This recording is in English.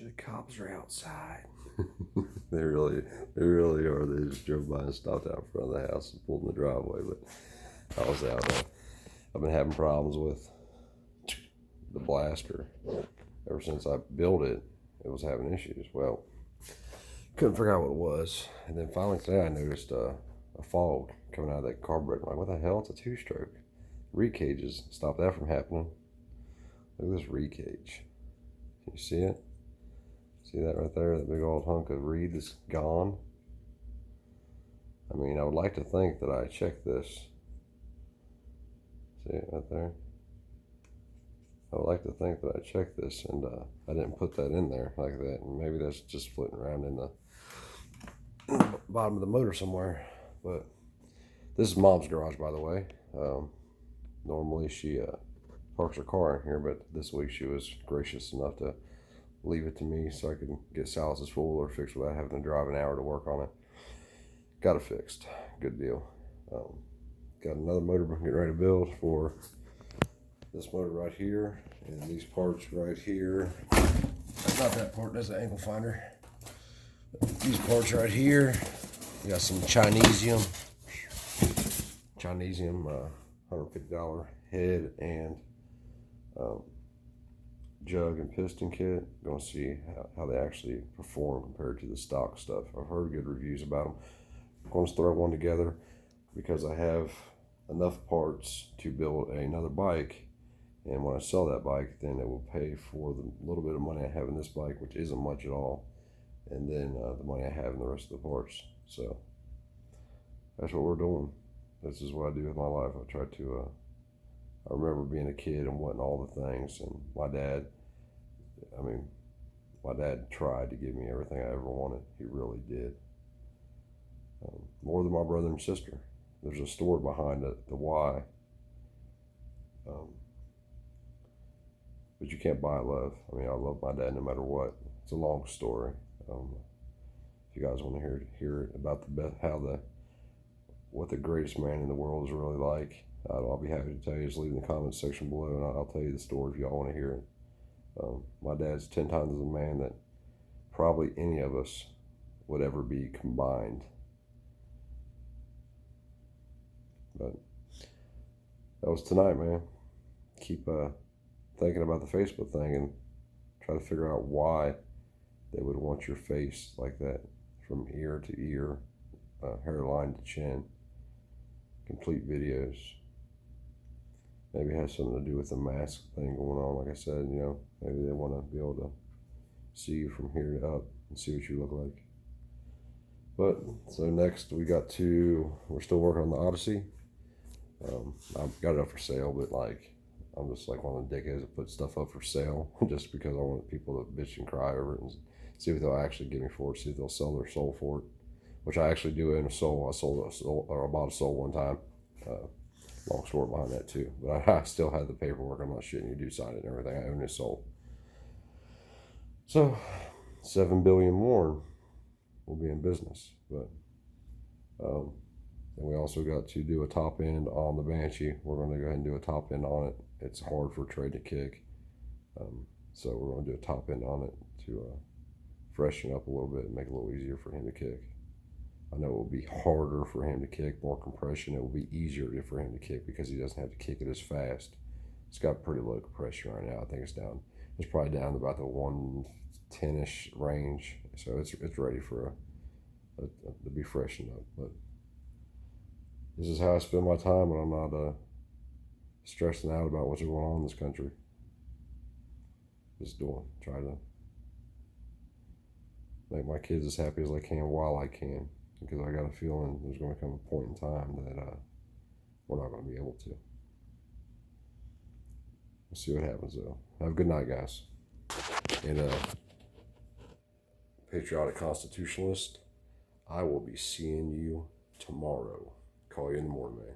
The cops are outside. They really are. They just drove by and stopped out in front of the house and pulled in the driveway. But I was out. I've been having problems with the blaster ever since I built it. It was having issues. Well, couldn't figure out what it was, and then finally today I noticed a fog coming out of that carburetor. I'm like, what the hell? It's a two-stroke. Reed cages stop that from happening. Look at this reed cage. Can you see it? See that right there? That big old hunk of reed is gone. I mean, I would like to think that I checked this. See it right there? I would like to think that I checked this and I didn't put that in there like that. And maybe that's just floating around in the bottom of the motor somewhere. But this is Mom's garage, by the way. Normally she parks her car in here, but this week she was gracious enough to leave it to me so I could get Silas's four-wheeler fixed without having to drive an hour to work on it. Got it fixed. Good deal. Got another motor I'm getting ready to build for this motor right here and these parts right here. Not that part, that's the angle finder. These parts right here. We got some Chinesium $150 head and jug and piston kit. Gonna see how they actually perform compared to the stock stuff. I've heard good reviews about them. I'm going to throw one together because I have enough parts to build another bike, and when I sell that bike, then it will pay for the little bit of money I have in this bike, which isn't much at all, and then the money I have in the rest of the parts. So that's what we're doing. This is what I do with my life. I try to I remember being a kid and wanting all the things, and my dad tried to give me everything I ever wanted. He really did. More than my brother and sister. There's a story behind the why. But you can't buy love. I mean, I love my dad no matter what. It's a long story. If you guys want to hear it about what the greatest man in the world is really like, I'll be happy to tell you. Just leave in the comments section below, and I'll tell you the story if y'all want to hear it. My dad's 10 times the man that probably any of us would ever be combined. But that was tonight, man. Keep thinking about the Facebook thing and try to figure out why they would want your face like that, from ear to ear, hairline to chin. Complete videos. Maybe it has something to do with the mask thing going on. Like I said, maybe they want to be able to see you from here to up and see what you look like. But so next we're still working on the Odyssey. I've got it up for sale, but I'm just like one of the dickheads that put stuff up for sale just because I want people to bitch and cry over it and see what they'll actually give me for it, see if they'll sell their soul for it, which I actually do in a soul. I bought a soul one time. Long story behind that too, but I still have the paperwork. I'm not shitting you. Do sign it and everything. I own his soul. So 7 billion more will be in business, but and we also got to do a top end on the Banshee. We're going to go ahead and do a top end on it. It's hard for Trey to kick, so we're going to do a top end on it to freshen up a little bit and make it a little easier for him to kick. I know it will be harder for him to kick, more compression. It will be easier for him to kick because he doesn't have to kick it as fast. It's got pretty low compression right now. I think it's probably down to about the 110-ish range. So it's ready for to be freshened up. But this is how I spend my time when I'm not stressing out about what's going on in this country. Just try to make my kids as happy as I can while I can. Because I got a feeling there's going to come a point in time that we're not going to be able to. We'll see what happens, though. Have a good night, guys. And patriotic constitutionalist, I will be seeing you tomorrow. Call you in the morning, man.